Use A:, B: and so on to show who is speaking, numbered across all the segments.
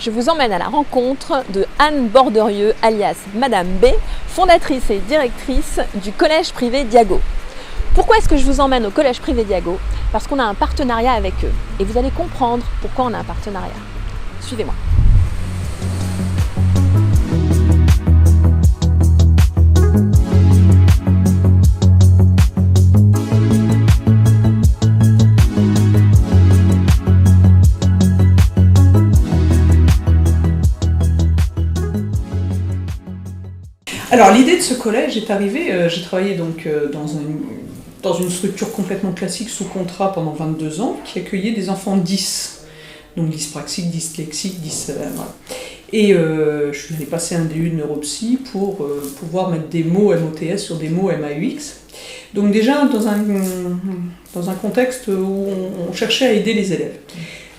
A: je vous emmène à la rencontre de Anne Borderieux, alias Madame B, fondatrice et directrice du collège privé Diago. Pourquoi est-ce que je vous emmène au collège privé Diago? Parce qu'on a un partenariat avec eux. Et vous allez comprendre pourquoi on a un partenariat. Suivez-moi.
B: Alors l'idée de ce collège est arrivée, j'ai travaillé donc dans une structure complètement classique sous contrat pendant 22 ans qui accueillait des enfants 10, donc dyspraxiques, dyslexiques, voilà. Et je suis allée passer un DU de neuropsy pour pouvoir mettre des mots MOTS sur des mots MAUX. Donc déjà dans un contexte où on cherchait à aider les élèves.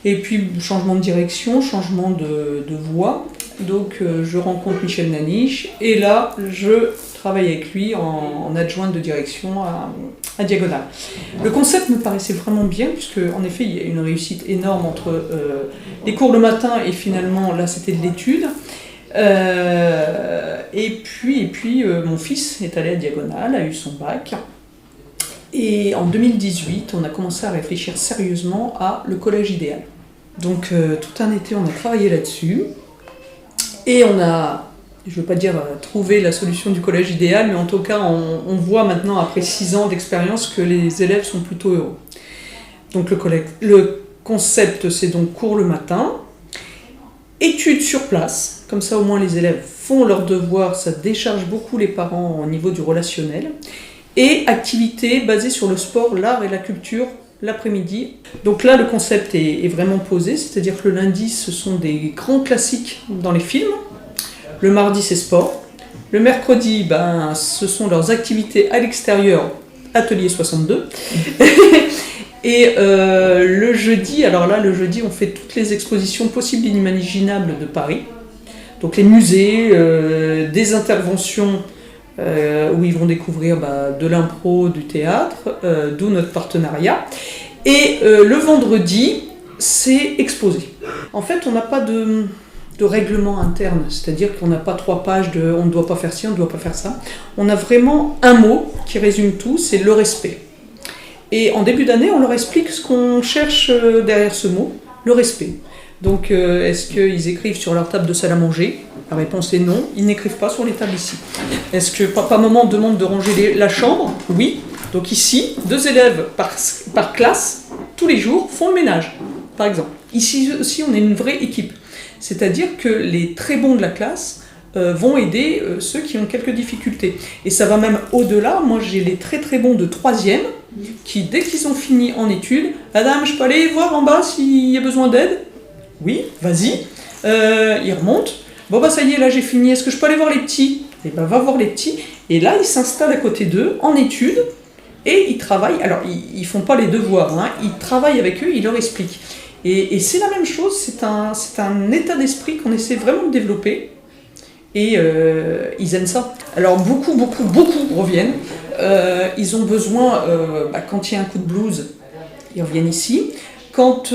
B: Et puis changement de direction, changement de voie. Donc je rencontre Michel Naniche et là je travaille avec lui en adjointe de direction à Diagonale. Le concept me paraissait vraiment bien puisque en effet il y a une réussite énorme entre les cours le matin et finalement là c'était de l'étude. Et puis mon fils est allé à Diagonale, a eu son bac. Et en 2018 on a commencé à réfléchir sérieusement à le collège idéal. Donc tout un été on a travaillé là-dessus. Et on a, je ne veux pas dire trouvé la solution du collège idéal, mais en tout cas, on voit maintenant, après 6 ans d'expérience, que les élèves sont plutôt heureux. Donc le concept, c'est donc cours le matin, études sur place, comme ça au moins les élèves font leurs devoirs, ça décharge beaucoup les parents au niveau du relationnel, et activités basées sur le sport, l'art et la culture, l'après-midi. Donc là, le concept est vraiment posé, c'est-à-dire que le lundi, ce sont des grands classiques dans les films. Le mardi, c'est sport. Le mercredi, ce sont leurs activités à l'extérieur, atelier 62. Et le jeudi, alors là, le jeudi, on fait toutes les expositions possibles et inimaginables de Paris. Donc les musées, des interventions où ils vont découvrir de l'impro, du théâtre, d'où notre partenariat. Et le vendredi, c'est exposé. En fait, on n'a pas de règlement interne, c'est-à-dire qu'on n'a pas 3 pages de « on ne doit pas faire ci, on ne doit pas faire ça ». On a vraiment un mot qui résume tout, c'est le respect. Et en début d'année, on leur explique ce qu'on cherche derrière ce mot, le respect. Donc, est-ce qu'ils écrivent sur leur table de salle à manger? La réponse est non, ils n'écrivent pas sur les tables ici. Est-ce que papa-maman demande de ranger la chambre? Oui. Donc ici, 2 élèves par classe, tous les jours, font le ménage, par exemple. Ici aussi, on est une vraie équipe. C'est-à-dire que les très bons de la classe vont aider ceux qui ont quelques difficultés. Et ça va même au-delà. Moi, j'ai les très très bons de 3e qui, dès qu'ils ont fini en études, « Madame, je peux aller voir en bas s'il y a besoin d'aide ?» Oui, vas-y. Ils remontent. Bon ça y est, là j'ai fini, est-ce que je peux aller voir les petits? Et va voir les petits, et là ils s'installent à côté d'eux, en études, et ils travaillent, alors ils font pas les devoirs, ils travaillent avec eux, ils leur expliquent. Et c'est la même chose, c'est un état d'esprit qu'on essaie vraiment de développer, et ils aiment ça. Alors beaucoup reviennent, ils ont besoin, quand il y a un coup de blues, ils reviennent ici. Quand,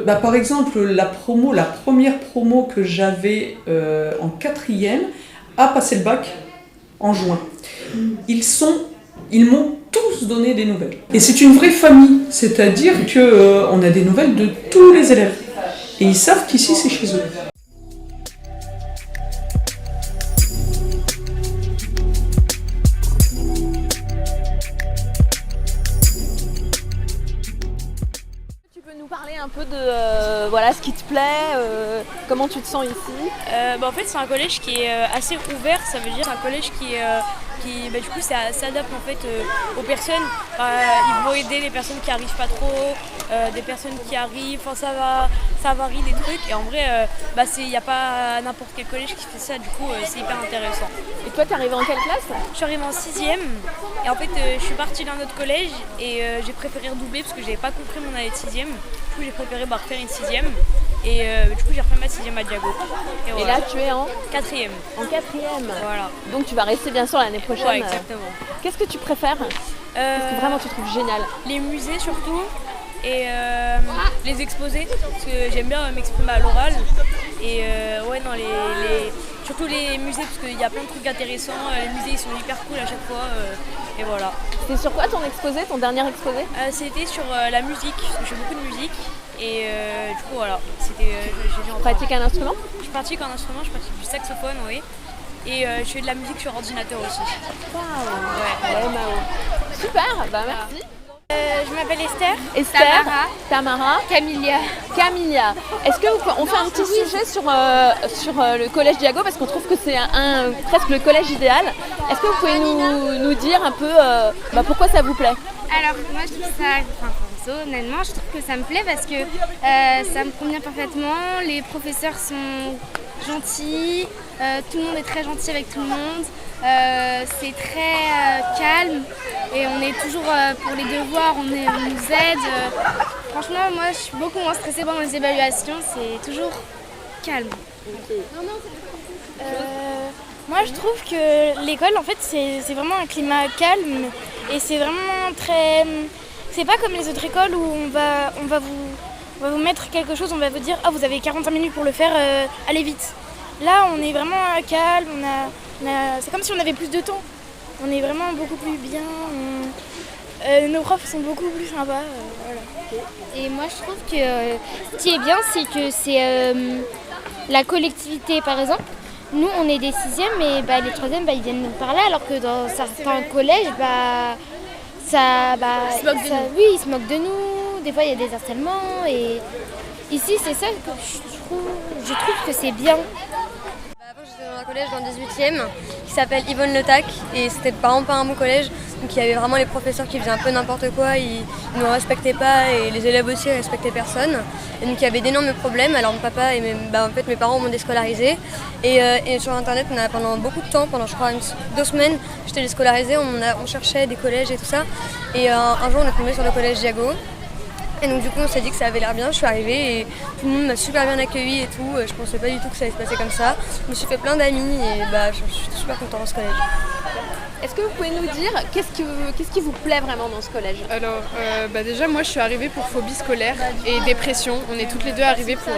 B: par exemple, la première promo que j'avais en 4e a passé le bac en juin. Ils m'ont tous donné des nouvelles. Et c'est une vraie famille, c'est-à-dire qu'on a des nouvelles de tous les élèves. Et ils savent qu'ici, c'est chez eux.
A: Un peu de ce qui te plaît, comment tu te sens ici?
C: En fait c'est un collège qui est assez ouvert, ça veut dire un collège qui du coup ça s'adapte en fait aux personnes. Ils vont aider les personnes qui arrivent pas trop, des personnes qui arrivent, ça varie des trucs et en vrai il n'y a pas n'importe quel collège qui fait ça, du coup c'est hyper intéressant.
A: Et toi t'es arrivée en quelle classe?
C: Je suis arrivée en 6e et en fait je suis partie d'un autre collège et j'ai préféré redoubler parce que j'avais pas compris mon année de 6e. Du coup j'ai préféré refaire une 6e et du coup j'ai refait ma 6e à Diago.
A: Et là tu es en
C: 4e.
A: En 4e.
C: Voilà.
A: Donc tu vas rester bien sûr l'année prochaine.
C: Ouais, exactement.
A: Qu'est-ce que tu préfères? Qu'est-ce que vraiment tu trouves génial?
C: Les musées surtout et les exposés parce que j'aime bien m'exprimer à l'oral Et ouais, non, surtout les musées, parce qu'il y a plein de trucs intéressants. Les musées, ils sont hyper cool à chaque fois. Et voilà.
A: C'était sur quoi ton exposé, ton dernier exposé?
C: C'était sur la musique, parce que je fais beaucoup de musique. Et du coup, voilà, j'ai dû en
A: Tu pratiques un instrument?
C: Je pratique un instrument, je pratique du saxophone, oui. Et je fais de la musique sur ordinateur aussi.
A: Waouh, ouais, super, bah merci.
D: Je m'appelle Esther.
A: Esther, Tamara,
D: Camilla.
A: Est-ce qu'on fait un petit sujet sur le collège Diago parce qu'on trouve que c'est presque le collège idéal. Est-ce que vous pouvez nous dire un peu pourquoi ça vous plaît?
D: Alors moi je trouve ça, honnêtement je trouve que ça me plaît parce que ça me convient parfaitement. Les professeurs sont gentils, tout le monde est très gentil avec tout le monde. C'est très calme et on est toujours pour les devoirs, on nous aide. Franchement, moi je suis beaucoup moins stressée pendant les évaluations, c'est toujours calme. Moi je trouve que l'école en fait c'est vraiment un climat calme et c'est vraiment très. C'est pas comme les autres écoles où on va vous mettre quelque chose, on va vous dire ah vous avez 45 minutes pour le faire, allez vite. Là on est vraiment calme, c'est comme si on avait plus de temps. On est vraiment beaucoup plus bien. Nos profs sont beaucoup plus sympas. Voilà.
E: Et moi je trouve que ce qui est bien c'est que c'est la collectivité par exemple. Nous on est des 6e et les 3e ils viennent nous parler alors que dans certains collèges ils se moquent de nous. Des fois il y a des harcèlements et ici c'est ça que je trouve que c'est bien.
F: Avant j'étais dans un collège dans le 18e qui s'appelle Yvonne Le Tac et c'était vraiment pas un bon collège. Donc il y avait vraiment les professeurs qui faisaient un peu n'importe quoi, ils ne nous respectaient pas et les élèves aussi ne respectaient personne. Et donc il y avait d'énormes problèmes. Alors mon papa et mes parents m'ont déscolarisée. Et sur internet pendant beaucoup de temps, pendant je crois 2 semaines, j'étais déscolarisée, on cherchait des collèges et tout ça. Et un jour on est tombé sur le collège Diago. Et donc du coup on s'est dit que ça avait l'air bien, je suis arrivée et tout le monde m'a super bien accueillie et tout. Je pensais pas du tout que ça allait se passer comme ça. Je me suis fait plein d'amis et je suis super contente dans ce collège.
A: Est-ce que vous pouvez nous dire qu'est-ce qui vous plaît vraiment dans ce collège?
G: Alors déjà moi je suis arrivée pour phobie scolaire et dépression. On est toutes les deux arrivées pour...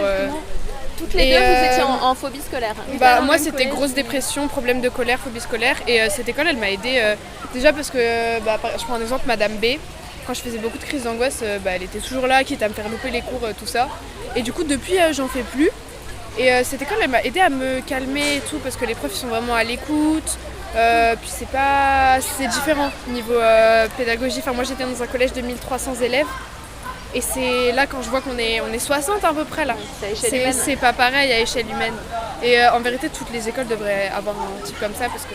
A: Toutes les deux vous étiez en phobie scolaire?
G: Moi c'était grosse dépression, problème de colère, phobie scolaire et cette école elle m'a aidée déjà parce que je prends un exemple, Madame B. Quand je faisais beaucoup de crises d'angoisse, elle était toujours là, quitte à me faire louper les cours, tout ça. Et du coup, depuis, j'en fais plus. Et cette école, elle m'a aidée à me calmer et tout, parce que les profs ils sont vraiment à l'écoute. Puis c'est différent niveau pédagogie. Enfin, moi, j'étais dans un collège de 1300 élèves. Et c'est là quand je vois qu'on est 60 à peu près là. C'est pas pareil à échelle humaine. Et en vérité, toutes les écoles devraient avoir un type comme ça parce que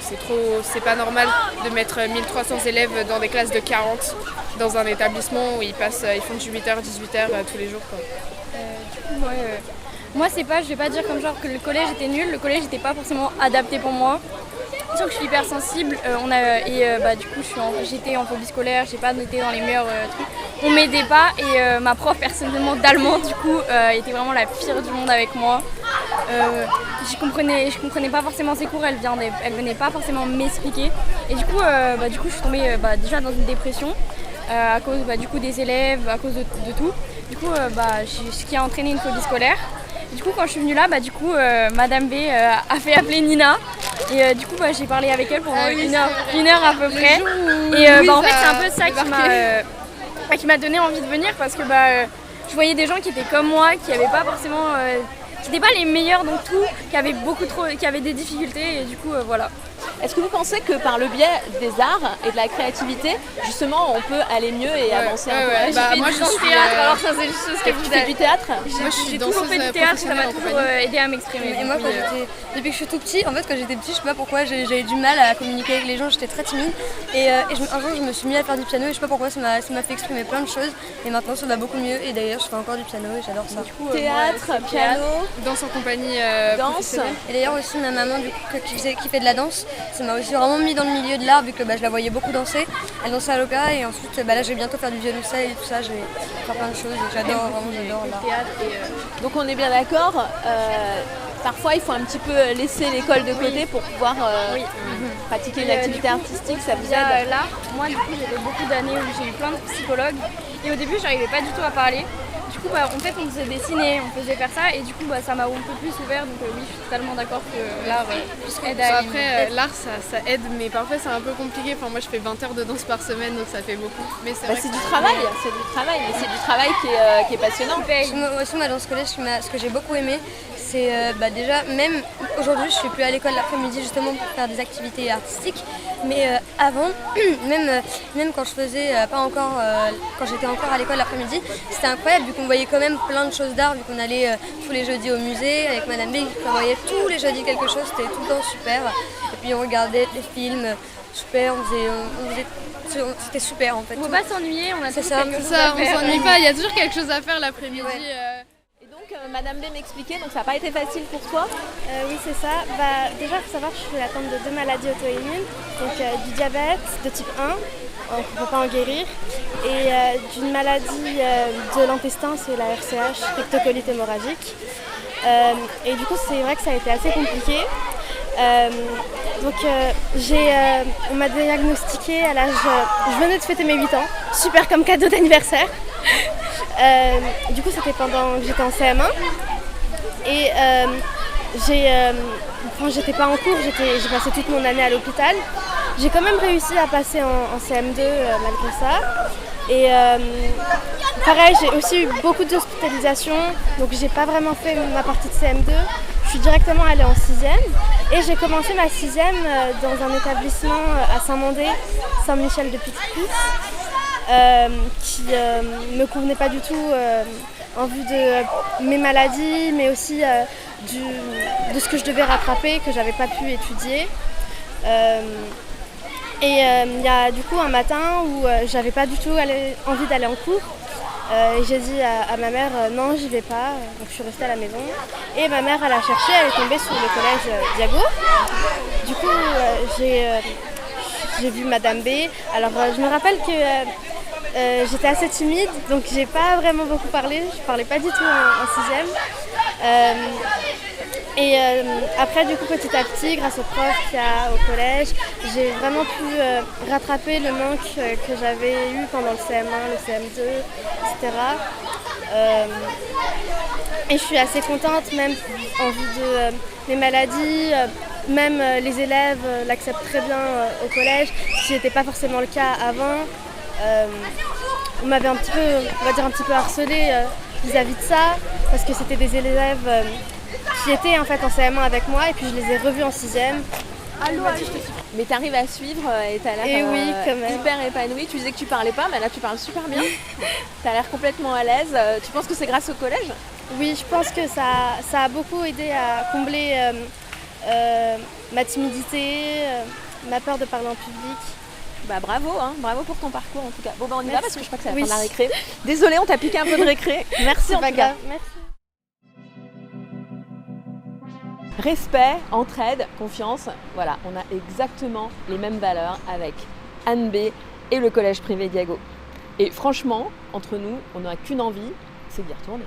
G: c'est pas normal de mettre 1300 élèves dans des classes de 40 dans un établissement où ils font de 8h, 18h tous les jours. Quoi.
D: Du coup, moi je vais pas dire comme genre que le collège était nul, le collège n'était pas forcément adapté pour moi. Sûr que je suis hyper sensible du coup j'étais en phobie scolaire, j'ai pas noté dans les meilleurs trucs. On m'aidait pas et ma prof personnellement d'allemand du coup était vraiment la pire du monde avec moi. Je comprenais pas forcément ses cours, elle venait pas forcément m'expliquer. Et du coup je suis tombée déjà dans une dépression à cause du coup des élèves, à cause de tout. Du coup ce qui a entraîné une phobie scolaire. Du coup quand je suis venue là, Madame B a fait appeler Nina. Et du coup j'ai parlé avec elle pendant une heure à peu près. Et en fait c'est un peu ça qui m'a donné envie de venir parce que je voyais des gens qui étaient comme moi, qui n'avaient pas forcément, qui n'étaient pas les meilleurs dans tout, qui avaient des difficultés et du coup voilà.
A: Est-ce que vous pensez que par le biais des arts et de la créativité, justement, on peut aller mieux et avancer un peu?
D: Moi je suis théâtre, alors ça c'est juste ce que
A: tu fais du théâtre?
D: Moi j'ai toujours fait du théâtre, ça m'a toujours aidé à m'exprimer.
F: Et moi depuis que je suis tout petit, en fait quand j'étais petite, je sais pas pourquoi j'avais du mal à communiquer avec les gens, j'étais très timide. Et un jour je me suis mis à faire du piano et je sais pas pourquoi ça m'a fait exprimer plein de choses. Et maintenant ça va beaucoup mieux et d'ailleurs je fais encore du piano et j'adore ça. Du coup,
A: théâtre, piano,
G: danse en compagnie professionnelle.
F: Et d'ailleurs aussi ma maman du coup, qui fait de la danse. Ça m'a aussi vraiment mis dans le milieu de l'art vu que je la voyais beaucoup danser. Elle dansait à l'opéra et ensuite là je vais bientôt faire du violoncelle et tout ça, je vais faire plein de choses et j'adore l'art.
A: Donc on est bien d'accord, parfois il faut un petit peu laisser l'école de côté pour pouvoir pratiquer une activité artistique, ça vous aide.
D: Là, moi du coup j'avais beaucoup d'années où j'ai eu plein de psychologues et au début j'arrivais pas du tout à parler. du coup, en fait, on faisait dessiner, on faisait faire ça, et du coup, ça m'a un peu plus ouvert. Donc oui, je suis totalement d'accord que l'art aide à
G: Après, l'art, ça aide, mais parfois c'est un peu compliqué. Enfin, moi, je fais 20 heures de danse par semaine, donc ça fait beaucoup. Mais c'est vrai
A: C'est
G: que
A: du travail, mais c'est du travail qui est passionnant.
F: Moi aussi, dans ce collège, ce que j'ai beaucoup aimé, c'est déjà, même aujourd'hui, je suis plus à l'école l'après-midi justement pour faire des activités artistiques. Mais avant, même quand je faisais quand j'étais encore à l'école l'après-midi, c'était incroyable vu qu'on voyait quand même plein de choses d'art, vu qu'on allait tous les jeudis au musée avec Madame B, on voyait tous les jeudis quelque chose, c'était tout le temps super. Et puis on regardait des films super, c'était super en fait.
D: On ne faut pas s'ennuyer, on a toujours quelque chose
G: ça,
D: à
G: on
D: faire.
G: s'ennuie pas, il y a toujours quelque chose à faire l'après-midi.
A: Et donc, Madame B m'expliquait, donc ça n'a pas été facile pour toi?
H: Oui, c'est ça. Déjà, il faut savoir que je suis atteinte de 2 maladies auto-immunes, donc du diabète de type 1, on ne peut pas en guérir, et d'une maladie de l'intestin, c'est la RCH, rectocolite hémorragique. Et du coup, c'est vrai que ça a été assez compliqué. On m'a diagnostiqué à l'âge... je venais de fêter mes 8 ans, super comme cadeau d'anniversaire. Du coup, c'était pendant que j'étais en CM1. Et j'étais pas en cours, j'ai passé toute mon année à l'hôpital. J'ai quand même réussi à passer en CM2 malgré ça. Et pareil, j'ai aussi eu beaucoup d'hospitalisations, donc j'ai pas vraiment fait ma partie de CM2. Je suis directement allée en 6e et j'ai commencé ma 6e dans un établissement à Saint-Mandé, Saint-Michel de Petit-Pisse, qui me convenait pas du tout en vue de mes maladies, mais aussi de ce que je devais rattraper, que j'avais pas pu étudier. Il y a du coup un matin où j'avais pas du tout envie d'aller en cours. Et j'ai dit à ma mère non, j'y vais pas, donc je suis restée à la maison. Et ma mère, elle a cherché, elle est tombée sur le collège Diago. Du coup, j'ai vu Madame B. Alors je me rappelle que j'étais assez timide, donc j'ai pas vraiment beaucoup parlé, je parlais pas du tout en 6e. Après, du coup, petit à petit, grâce aux profs qu'il y a au collège, j'ai vraiment pu rattraper le manque que j'avais eu pendant le CM1, le CM2, etc. Et je suis assez contente, même en vue de mes maladies, même les élèves l'acceptent très bien au collège, ce qui n'était pas forcément le cas avant. On m'avait un petit peu harcelée vis-à-vis de ça, parce que c'était des élèves qui étaient en fait en CM1 avec moi et puis je les ai revus en 6e.
A: Mais tu arrives à suivre et tu as l'air hyper épanouie. Tu disais que tu parlais pas, mais là tu parles super bien. Tu as l'air complètement à l'aise. Tu penses que c'est grâce au collège?
H: Oui, je pense que ça a beaucoup aidé à combler ma timidité, ma peur de parler en public.
A: Bravo pour ton parcours en tout cas. Bon on y va parce que je crois que c'est la fin de la récré. Désolée, on t'a piqué un peu de récré. Merci en tout cas.
H: Merci.
A: Respect, entraide, confiance, voilà, on a exactement les mêmes valeurs avec Anne B et le collège privé Diago. Et franchement, entre nous, on n'a qu'une envie, c'est d'y retourner.